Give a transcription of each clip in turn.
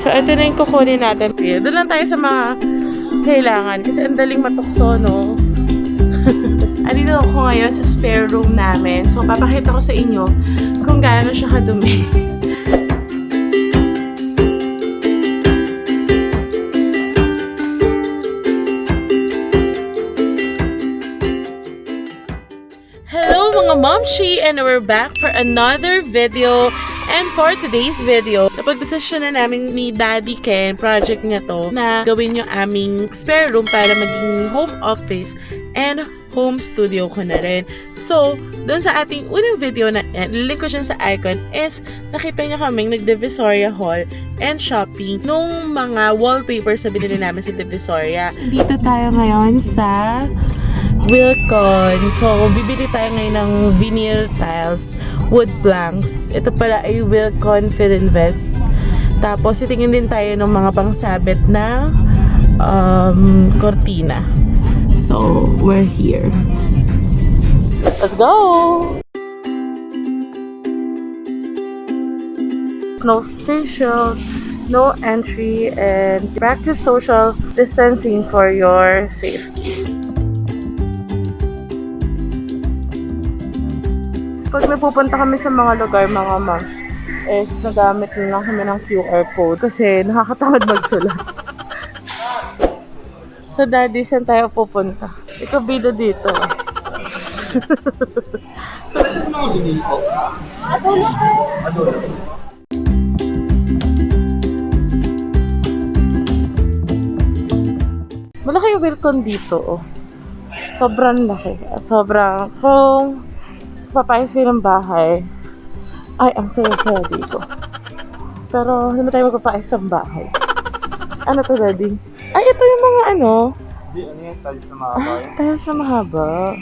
So, ito na yung kukunin natin. Doon lang tayo sa mga kailangan. Kasi ang daling matukso, no? Andito ako ngayon sa spare room namin. So, papakita ko sa inyo kung gaano siya kadumi. Hello mga momshi! And we're back for another video. And for today's video, napag-desisyon na namin ni Daddy Ken, project niya to, na gawin yung aming spare room para maging home office and home studio ko na rin. So, doon sa ating unang video na link ko siya sa icon is nakita niyo kaming nag-Divisoria Hall and shopping nung mga wallpapers na binili namin sa Divisoria. Dito tayo ngayon sa Wilcon. So, bibili tayo ngayon ng vinyl tiles, wood planks. Ito pala ay Wilcon Filinvest. Tapos, titingin din tayo ng mga pangsabit na cortina. So, we're here. Let's go! No facial, no entry, and practice social distancing for your safety. Pag napupunta kami sa mga lugar, mga ma'am, nagamit lang kami ng QR code kasi nakakatamad magsulat. So, Daddy, saan tayo pupunta? Ikaw bida dito. Saan mo binili po? Adola po. Adola. Malaki yung Wilcon dito, oh. Sobrang laki. Sobrang, kung papayos kayo ng bahay, ay, ang saya-saya dito. Pero, hindi tayo magpapayos ng bahay. Ano to, Daddy? Ay, ito yung mga ano. Hindi, ano yung tiles na mahaba? Ah, tiles na mahaba.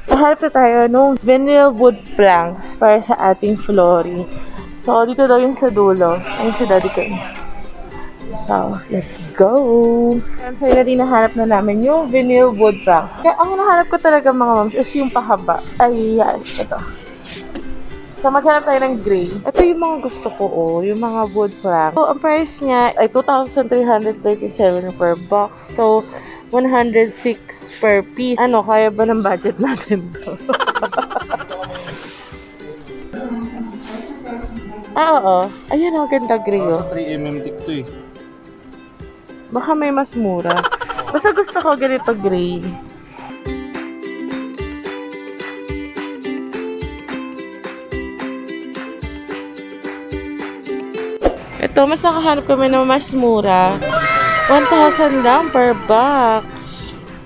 Nahanap na tayo nung vinyl wood planks para sa ating flooring. So, dito daw yung sa dulo. Ayun si Daddy Ken. So, let's go! So, yun na din nahanap na namin yung vinyl wood planks. Kaya ang nahanap ko talaga mga moms is yung pahaba. Ay, yan. Ito. So, maghanap tayo ng gray. Ito yung mga gusto ko, oh. Yung mga wood planks. So, ang price niya ay 2,337 per box. So, 106 per piece. Ano, kaya ba ng budget natin to? Oo. Ayun, ang ganda gray, oh. Sa 3mm thick to eh. Baka may mas mura. Basta gusto ko ganito gray. Ito, mas nakahanap kami ng mas mura. 1,000 lang per box.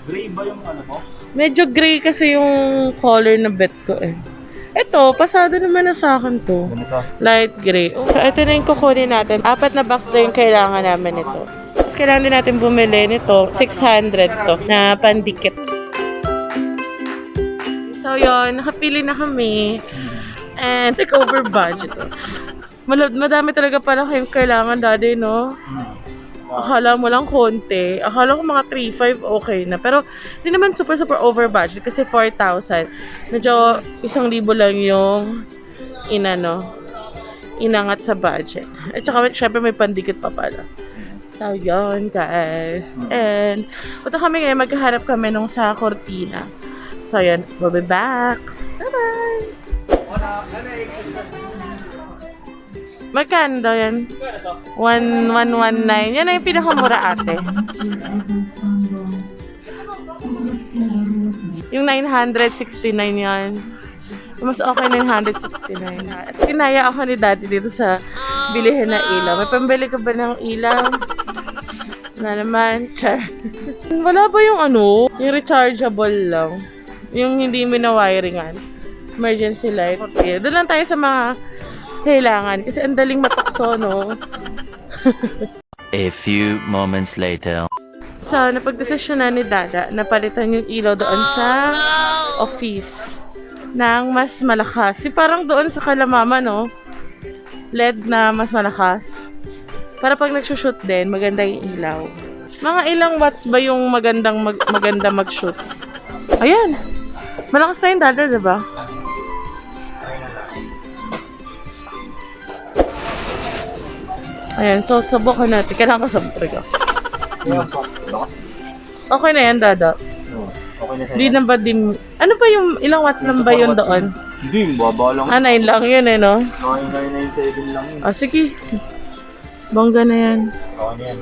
Gray ba yung ano mo? Medyo gray kasi yung color na bet ko eh. Ito, pasado naman na sa akin to. Ganito. Light gray. So, ito na yung kukunin natin. 4 na box na yung kailangan namin ito. Tapos, kailangan din natin bumili nito. 600 to na pandikit. So, yun. Nakapili na kami. And, take over budget. Madami talaga pala kayong kailangan, Daddy, no? Akala mo lang konti. Akala ko mga 3,500 okay na. Pero, hindi naman super over budget kasi 4,000. Medyo 1,000 lang yung inangat sa budget. At saka, syempre may pandikit pa pala. So, yun, guys. And, punta kami ngayon, maghahanap kami nung sa cortina. So, yun. We'll be back. Bye-bye! Magkano daw yan? 1,119. Yan na yung pinakamura, ate. Yung 969 yan. Mas okay na yung 169. At kinaya ako ni Daddy dito sa bilihin na ilaw. May pambili ka ba ng ilaw? Wala naman. Char. Wala ba yung ano? Yung rechargeable lang. Yung hindi mo na wiringan. Emergency light. Okay. Doon lang tayo sa mga kailangan. Kasi ang daling matukso, no? A few moments later. So, napag-desisyon na ni Dada na palitan yung ilaw doon sa office ng mas malakas. Parang doon sa kalamama, no? LED na mas malakas. Para pag nagsushoot din, maganda yung ilaw. Mga ilang watts ba yung maganda mag-shoot? Ayan! Malakas na yung Dada, diba? Ayan, so subukan natin. Kailangan ka sabog talaga. Ayan po. Okay na yan, Dada. Okay na Di na ba din... Ano pa yung... Ilang watt lang ba yun doon? Hindi, baba lang. 9 lang yun eh, no? 9997 lang yun. Sige. Bongga na yan. Okay na yan.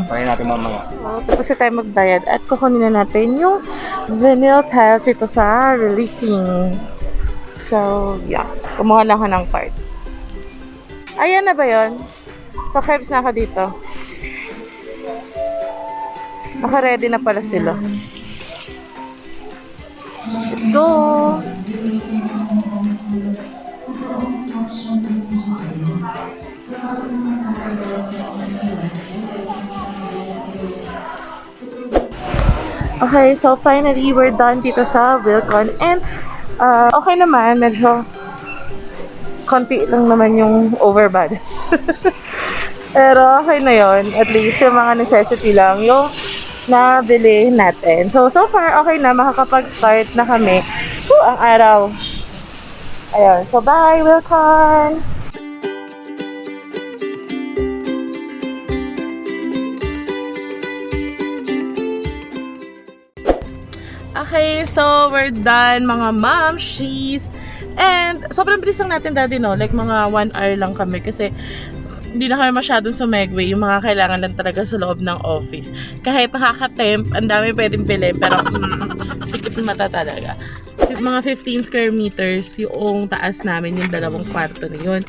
Try natin mamaya. Tapos na tayo magbayad at kukunin na natin yung vinyl tiles ito sa releasing. So, yeah. Kumuha lang ako ng card. Ayan na ba yun? So, Kebs na ako dito. Naka-ready na pala sila. Let's go! Okay, so finally, we're done dito sa Wilcon. And, okay naman, medyo konti lang naman yung overbud. Pero okay na yon. At least yung mga necessity lang yung nabili natin. So far, okay na. Makakapag-start na kami. Ang araw. Ayun. So, bye, Wilcon! Okay, so we're done mga momshies. And sobrang bilis lang natin dati, no? Like mga 1 hour lang kami kasi hindi na kami masyadong sumegway. Yung mga kailangan lang talaga sa loob ng office. Kahit nakaka-temp, ang dami pwedeng bilhin, pero pikit mata talaga. Mga 15 square meters yung taas namin, yung 2 kwarto na yun.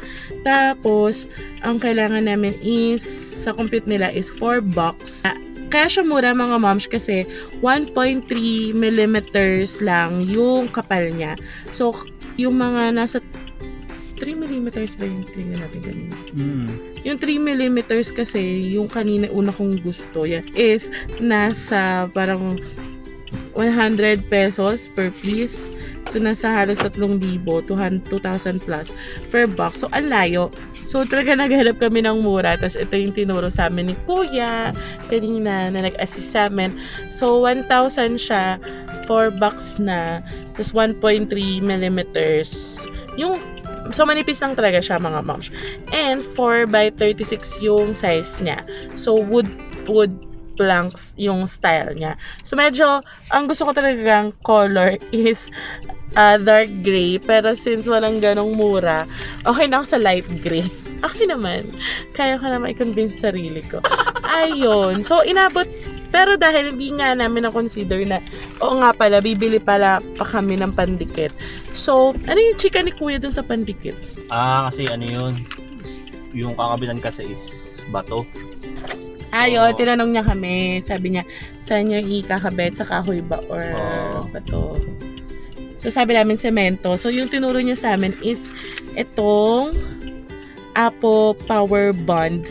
Tapos, ang kailangan namin is, sa compute nila is 4 box. Kaya siya mura mga moms kasi 1.3 millimeters lang yung kapal niya. So, yung mga nasa 3 millimeters ba yung tingnan natin kanina? Yung 3 millimeters kasi, yung kanina una kong gusto, yan, is nasa parang 100 pesos per piece. So, nasa halos 3,000, 2,000 plus per box. So, ang layo. So, talaga naghanap kami ng mura. Tapos, ito yung tinuro sa amin ni Kuya kanina na nag-assist sa amin. So, 1,000 siya. 4 box na. Tapos, 1.3 millimeters. So, manipis lang talaga siya, mga moms. And, 4 by 36 yung size niya. So, wood planks yung style niya. So, medyo, ang gusto ko talagang color is dark gray. Pero since walang ganong mura, okay na ako sa light gray. Okay naman. Kaya ko naman i-convince sarili ko. Ayun. So, inabot. Pero dahil hindi nga namin na-consider na, oo nga pala, bibili pala pa kami ng pandikit. So, ano yung chika ni Kuya dun sa pandikit? Kasi ano yun, yung kakabitan kasi is bato. Ayun, tinanong niya kami. Sabi niya, saan niya ikakabit? Sa kahoy ba? Or bato? So, sabi namin semento. So, yung tinuro niya sa amin is itong Apo Power Bond.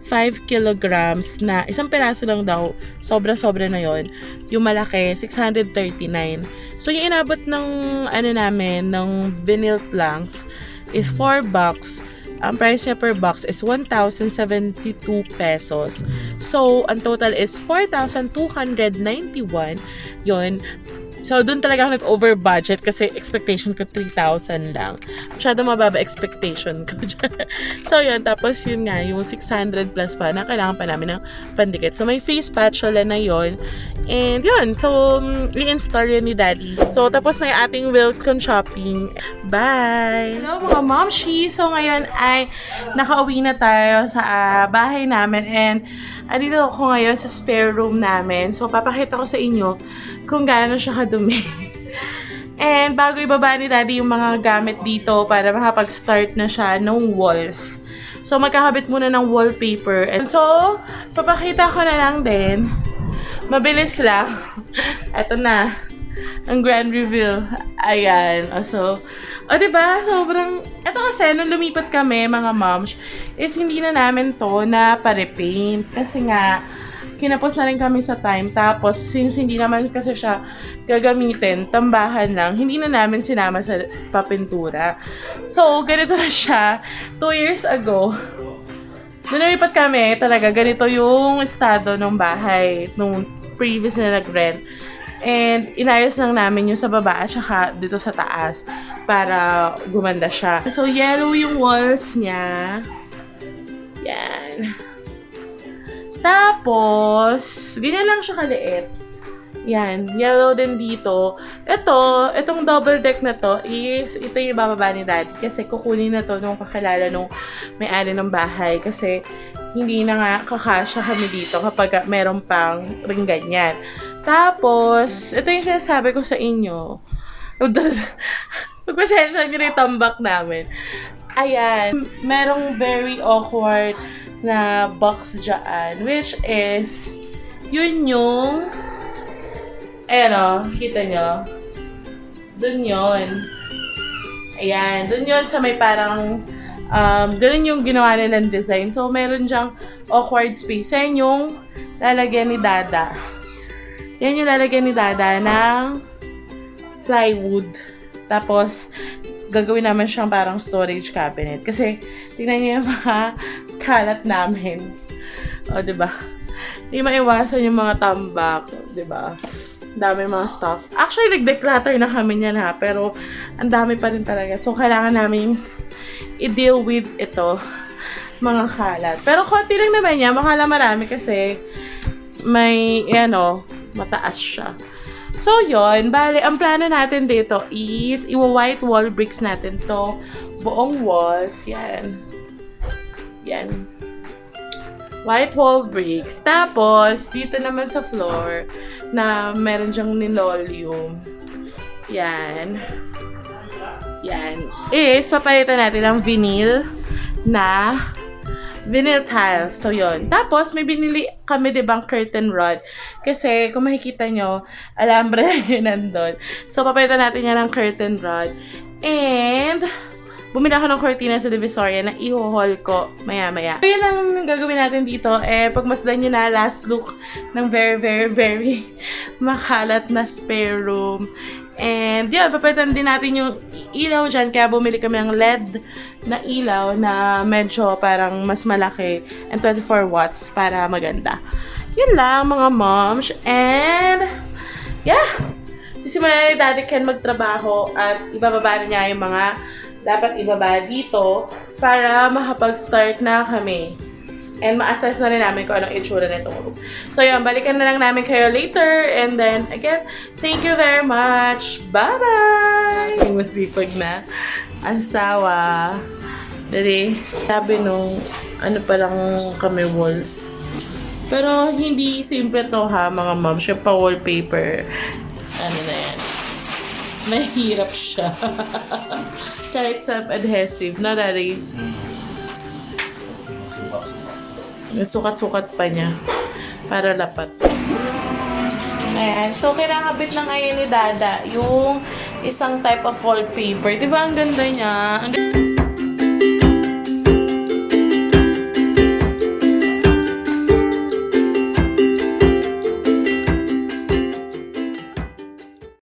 5 kilograms na isang peraso lang daw. Sobra-sobra na yon. Yung malaki, 639. So, yung inabot ng namin, ng vinyl planks is 4 box. Ang price niya per box is 1,072 pesos. So, ang total is 4,291. Yun. So, dun talaga ako nag-over budget kasi expectation ko 3,000 lang. Masyado mababa expectation ko. So, yun. Tapos, yun nga, yung 600 plus pa na kailangan pa namin ng pandikit. So, may face spatula na yun. And, yun. So, i-install yun ni Daddy. So, tapos na yung ating Wilcon shopping. Bye! Hello, mga momshi! So, ngayon ay nakauwi na tayo sa bahay namin. And, andito ako ngayon sa spare room namin. So, papakita ko sa inyo kung gaano siya kadumi. And bago ibaba ni Daddy yung mga gamit dito para makapag-start na siya ng walls. So, magkakabit muna ng wallpaper. And so, papakita ko na lang din. Mabilis lang. Eto na. Ang grand reveal. Ayan. So, diba? Sobrang... Ito kasi, nung lumipat kami, mga moms, is hindi na namin to na pa-repaint. Kasi nga, kinapos na rin kami sa time. Tapos, since hindi naman kasi siya gagamitin, tambahan lang, hindi na namin sinama sa papintura. So, ganito na siya. 2 years ago, nung nalipat kami, talaga, ganito yung estado ng bahay, nung previous na nag-rent. And, inayos lang namin yung sa baba at saka dito sa taas para gumanda siya. So, yellow yung walls niya. Yan. Yan. Tapos, ganyan lang siya kaliit. Yan, yellow din dito. Itong double deck na to is, ito yung bababa ni Daddy. Kasi kukunin na to nung kakilala nung may-ari ng bahay. Kasi hindi na nga kakasya kami dito kapag meron pang ring ganyan. Tapos, ito yung sinasabi ko sa inyo. Pagpasensya nyo rin tambak namin. Ayan, merong very awkward na box dyan. Which is, yun yung ayan o, kita nyo? Dun yun. Ayan, dun yun sa may parang, ganun yung ginawa nilang design. So, meron dyang awkward space. Yan yung lalagyan ni Dada. Yan yung lalagyan ni Dada ng plywood. Tapos, gagawin naman siyang parang storage cabinet. Kasi, tingnan niyo yung mga kalat namin. O, diba? Hindi maiwasan yung mga tambak. Diba? Dami mga stuff. Actually, nag-declutter na kami niyan ha. Pero, ang dami pa rin talaga. So, kailangan namin i-deal with ito. Mga kalat. Pero, konti lang naman niya. Makala marami kasi may, mataas siya. So, yon. Bale, ang plano natin dito is i-white wall bricks natin to. Buong walls. Yan. Yan. White wall bricks. Tapos, dito naman sa floor, na meron dyang linoleum. Yan. Yan. Is, papalitan natin ang vinyl tiles. So, yon. Tapos, may binili kami, dibang curtain rod. Kasi, kung makikita nyo, alambre yun nandun. So, papalitan natin yan ng curtain rod. And, bumili ako ng cortina sa Divisoria na i-haul ko maya-maya. So, yun lang gagawin natin dito. Pagmasdan nyo na last look ng very, very, very makalat na spare room. And, yun, papalitan din natin yung ilaw dyan. Kaya bumili kami ng LED na ilaw na medyo parang mas malaki and 24 watts para maganda. Yun lang, mga moms. And, yeah. Sisimula na ni Daddy Ken magtrabaho at ibababa na niya yung mga dapat ibaba dito para makapag-start na kami. And ma-assess na rin namin kung anong itsura nitong room. So yun, balikan na lang namin kayo later. And then, again, thank you very much. Bye-bye! Yung masipag na asawa. Dali, sabi nung ano pa lang kami walls. Pero hindi simple to ha, mga mom. Siya pa wallpaper. Ano na yan. Mahirap siya. Kahit self-adhesive. No, Daddy? Nasukat-sukat pa niya. Para lapat. Ayan. So, kinakabit na ngayon ni Dada yung isang type of wallpaper. Diba ang ganda niya? Ang ganda.